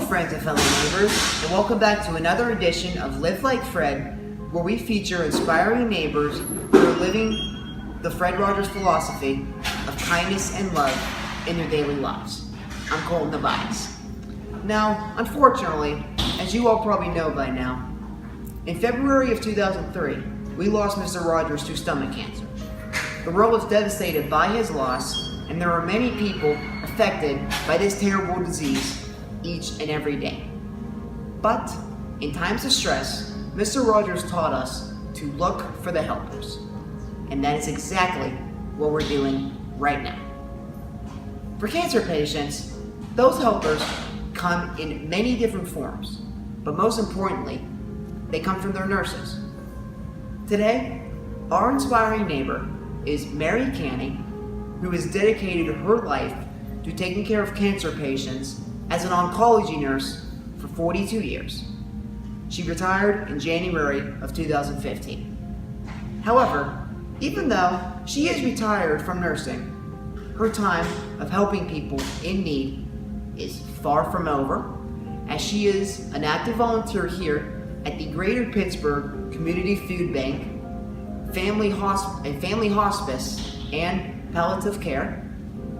friends and fellow neighbors, and welcome back to another edition of Live Like Fred, where we feature inspiring neighbors who are living the Fred Rogers philosophy of kindness and love in their daily lives. I'm Colton Tobias. Now, unfortunately, as you all probably know by now, in February of 2003, we lost Mr. Rogers to stomach cancer. The world was devastated by his loss, and there are many people affected by this terrible disease each and every day. But in times of stress, Mr. Rogers taught us to look for the helpers. And that is exactly what we're doing right now. For cancer patients, those helpers come in many different forms, but most importantly, they come from their nurses. Today, our inspiring neighbor is Mary Canny, who has dedicated her life to taking care of cancer patients as an oncology nurse for 42 years. She retired in January of 2015. However, even though she is retired from nursing, her time of helping people in need is far from over, as she is an active volunteer here at the Greater Pittsburgh Community Food Bank, family hospice, and palliative care,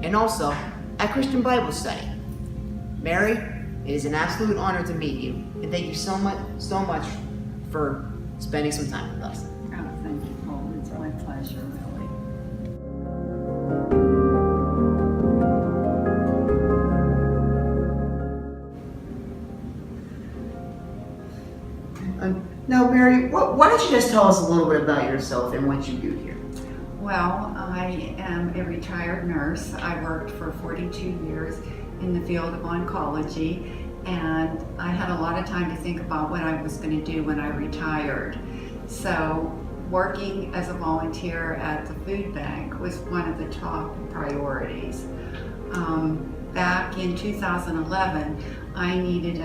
and also at Christian Bible Study. Mary, it is an absolute honor to meet you, and thank you so much for spending some time with us. Oh, thank you, Paul. It's my pleasure, really. Now, Mary, why don't you just tell us a little bit about yourself and what you do here? Well, I am a retired nurse. I worked for 42 years in the field of oncology, and I had a lot of time to think about what I was going to do when I retired. So working as a volunteer at the food bank was one of the top priorities. Back in 2011, I needed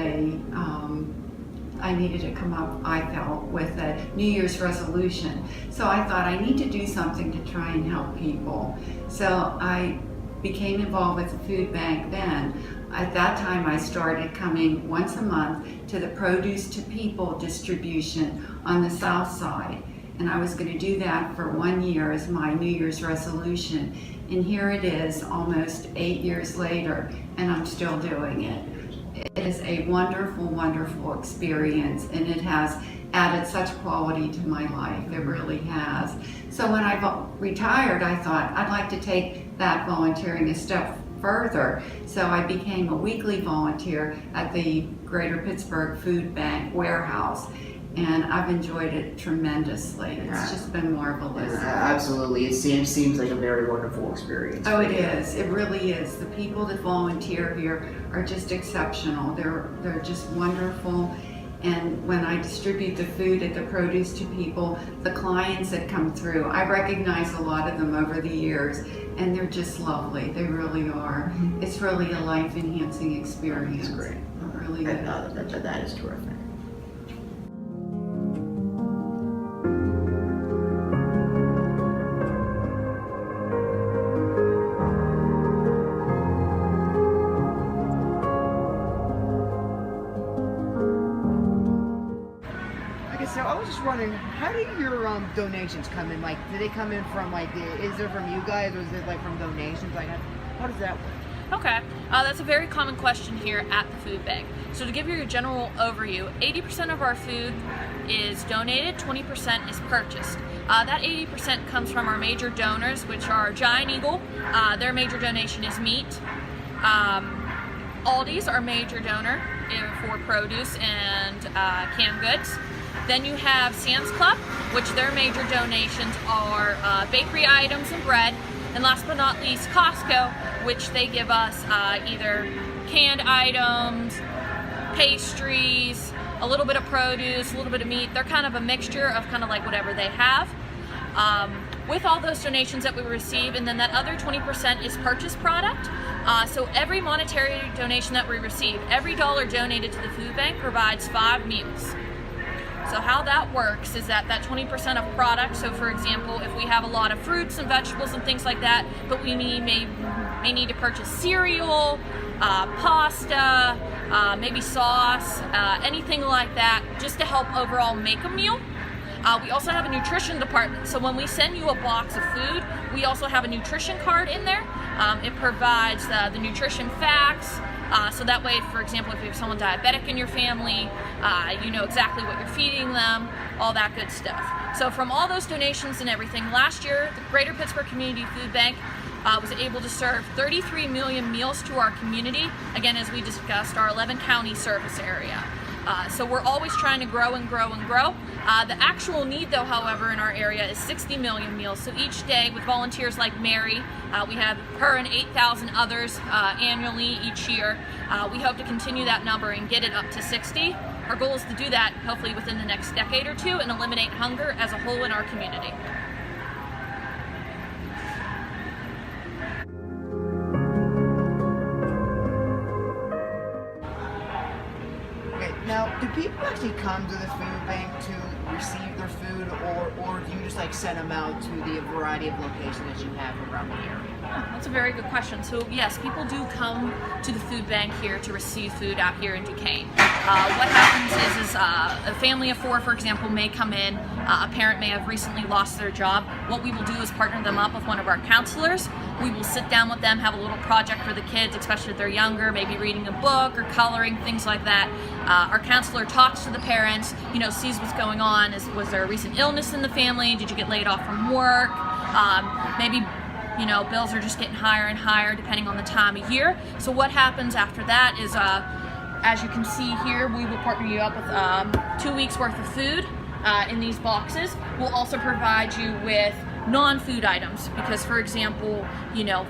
to come up, I felt, with a New Year's resolution. So I thought I need to do something to try and help people. So I became involved with the food bank then. At that time, I started coming once a month to the Produce to People distribution on the south side. And I was going to do that for 1 year as my New Year's resolution. And here it is, almost 8 years later, and I'm still doing it. It is a wonderful, wonderful experience, and it has added such quality to my life. It really has. So when I retired, I thought I'd like to take that volunteering a step further. So I became a weekly volunteer at the Greater Pittsburgh Food Bank warehouse, and I've enjoyed it tremendously. It's just been marvelous. Absolutely. It seems like a very wonderful experience. Oh, it is. It really is. The people that volunteer here are just exceptional. They're just wonderful. And when I distribute the food at the Produce to People, the clients that come through, I recognize a lot of them over the years, and they're just lovely. They really are. Mm-hmm. It's really a life-enhancing experience. It's great. It really is. That is terrific. So I was just wondering, how do your donations come in? Like, do they come in from is it from you guys, or is it from donations? Like, how does that work? Okay, that's a very common question here at the food bank. So to give you a general overview, 80% of our food is donated, 20% is purchased. That 80% comes from our major donors, which are Giant Eagle. Their major donation is meat. Aldi's our major donor for produce and canned goods. Then you have Sam's Club, which their major donations are bakery items and bread. And last but not least, Costco, which they give us either canned items, pastries, a little bit of produce, a little bit of meat. They're kind of a mixture of kind of like whatever they have. With all those donations that we receive, and then that other 20% is purchase product. So every monetary donation that we receive, every dollar donated to the food bank provides 5 meals. So how that works is that 20% of product, so for example, if we have a lot of fruits and vegetables and things like that, but we may may need to purchase cereal, pasta, maybe sauce, anything like that, just to help overall make a meal. We also have a nutrition department, so when we send you a box of food, we also have a nutrition card in there. It provides the nutrition facts, so that way, for example, if you have someone diabetic in your family, you know exactly what you're feeding them, all that good stuff. So from all those donations and everything, last year, the Greater Pittsburgh Community Food Bank was able to serve 33 million meals to our community, again, as we discussed, our 11 county service area. So we're always trying to grow and grow and grow. The actual need, though, however, in our area is 60 million meals. So each day, with volunteers like Mary, we have her and 8,000 others annually each year. We hope to continue that number and get it up to 60. Our goal is to do that, hopefully, within the next decade or two and eliminate hunger as a whole in our community. Now, do people actually come to the food bank to receive their food, or do you just like send them out to the variety of locations that you have around the area? That's a very good question. So yes, people do come to the food bank here to receive food out here in Duquesne. What happens is a family of 4, for example, may come in. A parent may have recently lost their job. What we will do is partner them up with one of our counselors. We will sit down with them, have a little project for the kids, especially if they're younger, maybe reading a book or coloring, things like that. Our counselor talks to the parents, sees what's going on. Was there a recent illness in the family? Did you get laid off from work? Maybe bills are just getting higher and higher depending on the time of year. So what happens after that is, as you can see here, we will partner you up with 2 weeks worth of food in these boxes. We'll also provide you with non-food items because, for example,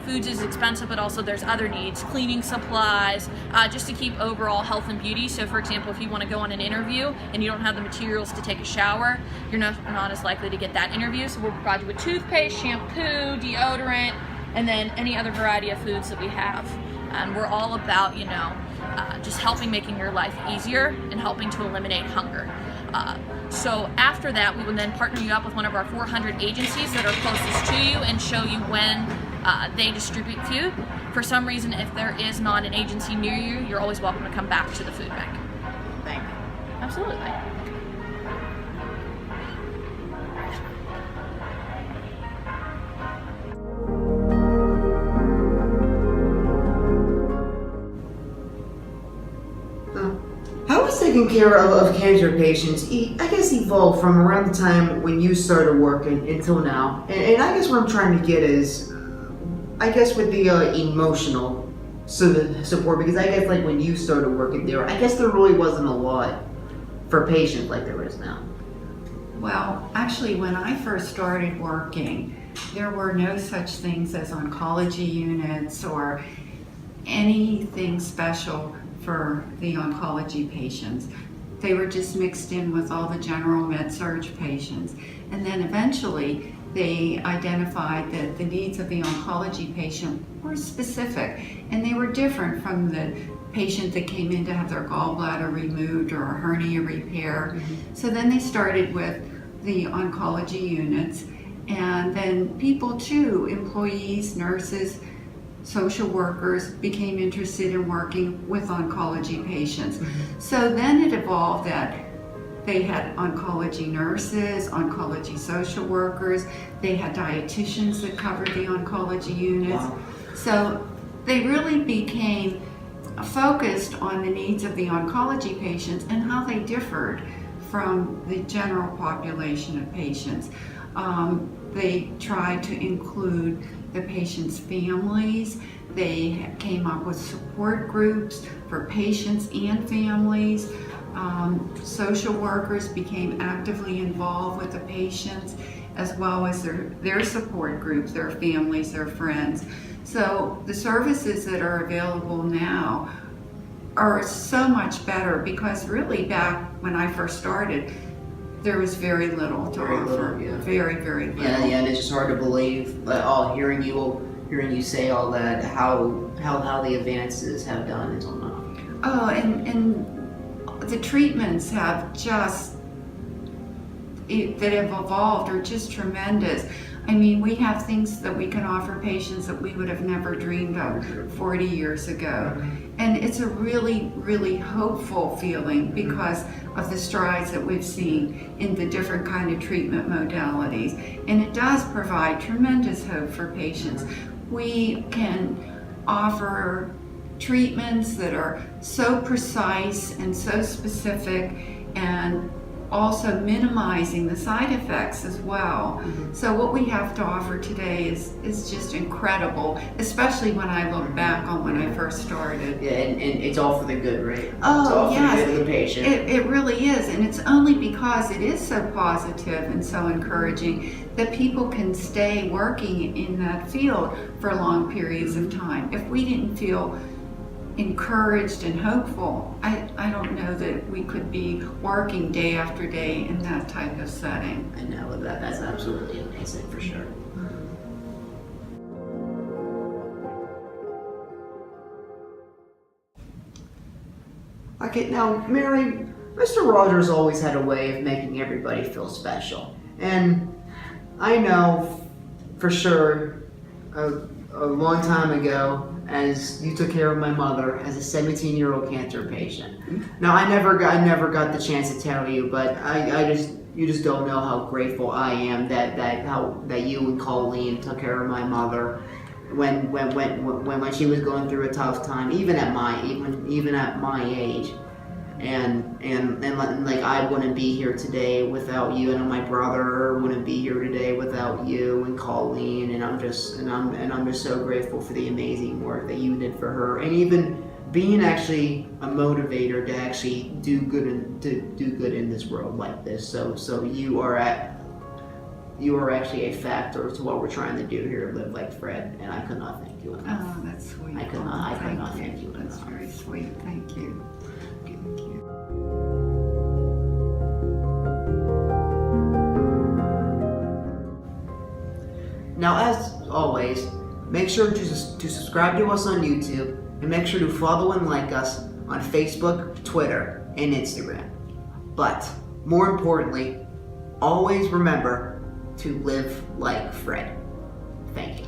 foods is expensive, but also there's other needs, cleaning supplies, just to keep overall health and beauty. So, for example, if you want to go on an interview and you don't have the materials to take a shower, you're not as likely to get that interview. So we'll provide you with toothpaste, shampoo, deodorant, and then any other variety of foods that we have. And we're all about, just making your life easier and helping to eliminate hunger. So after that, we will then partner you up with one of our 400 agencies that are closest to you and show you when they distribute food. For some reason, if there is not an agency near you, you're always welcome to come back to the food bank. Thank you. Absolutely. How has taking care of cancer patients, I guess, evolved from around the time when you started working until now? And I guess what I'm trying to get is, I guess with the emotional support, because I guess like when you started working there, I guess there really wasn't a lot for patients like there is now. Well, actually, when I first started working, there were no such things as oncology units or anything special for the oncology patients. They were just mixed in with all the general med-surg patients. And then eventually they identified that the needs of the oncology patient were specific and they were different from the patient that came in to have their gallbladder removed or a hernia repair. Mm-hmm. So then they started with the oncology units, and then people too, employees, nurses, social workers became interested in working with oncology patients. Mm-hmm. So then it evolved that they had oncology nurses, oncology social workers, they had dietitians that covered the oncology units. Wow. So they really became focused on the needs of the oncology patients and how they differed from the general population of patients. They tried to include the patients' families. They came up with support groups for patients and families. Social workers became actively involved with the patients, as well as their support groups, their families, their friends. So the services that are available now are so much better, because really back when I first started, there was very little to offer. Yeah. Very, very little. Yeah, and it's just hard to believe, hearing you say all that, how the advances have done until now. Oh, and the treatments have that have evolved are just tremendous. I mean, we have things that we can offer patients that we would have never dreamed of 40 years ago. And it's a really, really hopeful feeling because of the strides that we've seen in the different kind of treatment modalities. And it does provide tremendous hope for patients. We can offer treatments that are so precise and so specific, and also minimizing the side effects as well. So what we have to offer today is just incredible, especially when I look back on when I first started. Yeah, and it's all for the good, right? Oh, it's all yes. for the good of the patient. It really is, and it's only because it is so positive and so encouraging that people can stay working in that field for long periods of time. If we didn't feel encouraged and hopeful, I don't know that we could be working day after day in that type of setting. I know, that's absolutely amazing for sure. Okay, now Mary, Mr. Rogers always had a way of making everybody feel special. And I know for sure a long time ago, as you took care of my mother as a 17-year-old cancer patient. Now I never got the chance to tell you, but you just don't know how grateful I am that you and Colleen took care of my mother when she was going through a tough time, even at my age. And like I wouldn't be here today without you, and my brother wouldn't be here today without you and Colleen, and I'm just so grateful for the amazing work that you did for her, and even being actually a motivator to actually do good in this world like this. So you are actually a factor to what we're trying to do here at Live Like Fred, and I could not thank you enough. Oh, that's sweet. I could not thank you enough. That's very sweet. Thank you. Thank you. Now, as always, make sure to subscribe to us on YouTube, and make sure to follow and like us on Facebook, Twitter, and Instagram. But more importantly, always remember to live like Fred. Thank you.